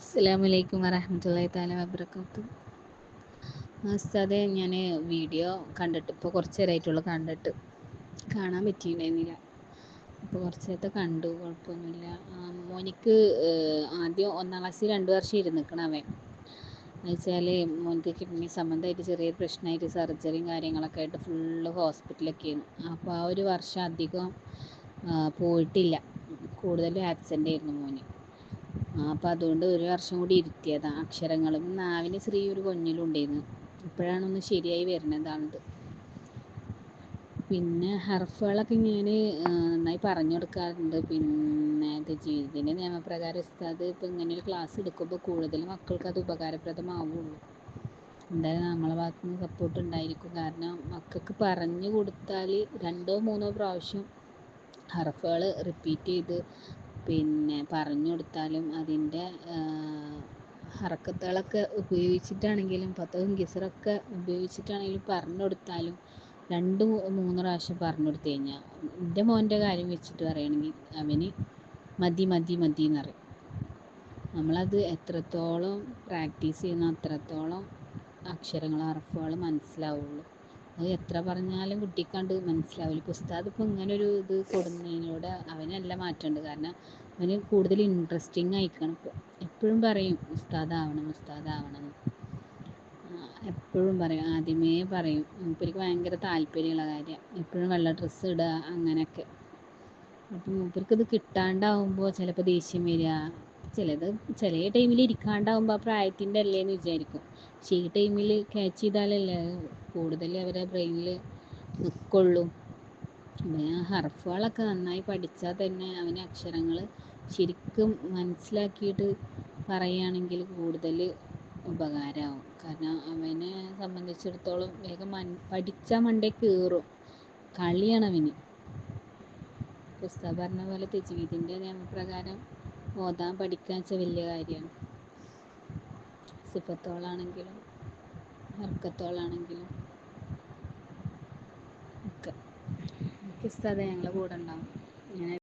അസ്സലാമലൈക്കും വറഹ്മത്തുള്ളാഹി തആല വബറകാതുഹു. ഉസ്താദെ, ഞാൻ വീഡിയോ കണ്ടിട്ട് ഇപ്പോൾ കുറച്ച് നേരമായിട്ടുള്ളൂ കണ്ടിട്ട്. കാണാൻ പറ്റിയിട്ടുണ്ടായിരുന്നില്ല. അപ്പോൾ കുറച്ച് നേരത്തെ കണ്ടു, കുഴപ്പമൊന്നുമില്ല. മോനിക്ക് ആദ്യം 1-ാം ക്ലാസ്സിൽ 2 വർഷം ഇരുന്നിക്കണം അവൻ. എന്നുവെച്ചാൽ മോനിക്ക് കിഡ്നി സംബന്ധമായിട്ട് ചെറിയൊരു പ്രശ്നമായിട്ട് സർജറിയും കാര്യങ്ങളൊക്കെ ആയിട്ട് ഫുള്ള് ഹോസ്പിറ്റലൊക്കെയാണ്. അപ്പോൾ ആ ഒരു വർഷം അധികം പോയിട്ടില്ല, കൂടുതലും ആബ്സെൻ്റ് ആയിരുന്നു മോന്. അപ്പോൾ അതുകൊണ്ട് ഒരു വർഷം കൂടി ഇരുത്തിയതാണ്. അക്ഷരങ്ങളും നാവിന് ചെറിയൊരു കൊഞ്ഞിലും ഉണ്ടായിരുന്നു. ഇപ്പോഴാണൊന്ന് ശരിയായി വരുന്നതാണത്. പിന്നെ ഹർഫുകളൊക്കെ ഞാൻ നന്നായി പറഞ്ഞു കൊടുക്കാറുണ്ട്. പിന്നെ തജ്വീദിൻ്റെ നിയമപ്രകാരം ഉസ്താദ് ഇപ്പോൾ ഇങ്ങനെ ഒരു ക്ലാസ് എടുക്കുമ്പോൾ കൂടുതൽ മക്കൾക്ക് അത് ഉപകാരപ്രദമാവുള്ളൂ. എന്തായാലും നമ്മളെ ഭാഗത്തു നിന്ന് സപ്പോർട്ട് ഉണ്ടായിരിക്കും. കാരണം മക്കൾക്ക് പറഞ്ഞു കൊടുത്താൽ 2-3 പ്രാവശ്യം ഹർഫുകൾ റിപ്പീറ്റ് ചെയ്ത് പിന്നെ പറഞ്ഞു കൊടുത്താലും അതിൻ്റെ ഹറക്കത്തുകളൊക്കെ ഉപയോഗിച്ചിട്ടാണെങ്കിലും ഫത്തഹും കിസ്റൊക്കെ ഉപയോഗിച്ചിട്ടാണെങ്കിലും പറഞ്ഞു കൊടുത്താലും 2-3 പ്രാവശ്യം പറഞ്ഞു കൊടുത്തു കഴിഞ്ഞാൽ, എൻ്റെ മോൻ്റെ കാര്യം വെച്ചിട്ട് പറയുകയാണെങ്കിൽ അവന് മതി മതി മതി എന്ന് പറയും. നമ്മളത് എത്രത്തോളം പ്രാക്ടീസ് ചെയ്യുന്ന അത്രത്തോളം അക്ഷരങ്ങൾ ഹർഫുകൾ മനസ്സിലാവുള്ളൂ. അത് എത്ര പറഞ്ഞാലും കുട്ടിക്കണ്ട് മനസ്സിലാവില്ല. ഇപ്പോൾ ഉസ്താദ് ഇപ്പോൾ ഇങ്ങനൊരു ഇത് കൊടുക്കുന്നതിനോട് അവന് നല്ല മാറ്റമുണ്ട്. കാരണം അവന് കൂടുതൽ ഇൻട്രസ്റ്റിംഗ് ആയിക്കണം. ഇപ്പോൾ എപ്പോഴും പറയും ഉസ്താദാവണം ഉസ്താദാവണം എന്ന്. എപ്പോഴും പറയും, ആദ്യമേ പറയും. മൂപ്പർക്ക് ഭയങ്കര താല്പര്യമുള്ള കാര്യമാണ്. എപ്പോഴും വെള്ള ഡ്രസ്സ് ഇടുക അങ്ങനെയൊക്കെ. അപ്പം മൂപ്പർക്കിത് കിട്ടാണ്ടാവുമ്പോൾ ചിലപ്പോൾ ദേഷ്യം വരിക. ചില ടൈമിൽ ഇരിക്കാണ്ടാവുമ്പോൾ ആ പ്രായത്തിൻ്റെ അല്ലേന്ന് വിചാരിക്കും. പക്ഷേ ഈ ടൈമിൽ ക്യാച്ച് ചെയ്താലല്ലേ കൂടുതൽ അവരെ ബ്രെയിനിൽ നിൽക്കുള്ളൂ. പിന്നെ ഹർഫുകളൊക്കെ നന്നായി പഠിച്ചാൽ തന്നെ അവന് അക്ഷരങ്ങൾ ശരിക്കും മനസ്സിലാക്കിയിട്ട് പറയുകയാണെങ്കിൽ കൂടുതൽ ഉപകാരമാവും. കാരണം അവനെ സംബന്ധിച്ചിടത്തോളം വേഗം പഠിച്ചാൽ മണ്ടേ കയറും. കളിയാണ് അവന്. ഉസ്താദ് പറഞ്ഞ പോലെ തജ്വീദിൻ്റെ നിയമപ്രകാരം ഓതാൻ പഠിക്കാൻ വെച്ചാൽ വലിയ കാര്യമാണ്. സിഫത്തോളാണെങ്കിലും ഹർക്കത്തോളാണെങ്കിലും ഒക്കെ ഉസ്താദേ ഞങ്ങളെ കൂടെ ഉണ്ടാവും. ഇങ്ങനെ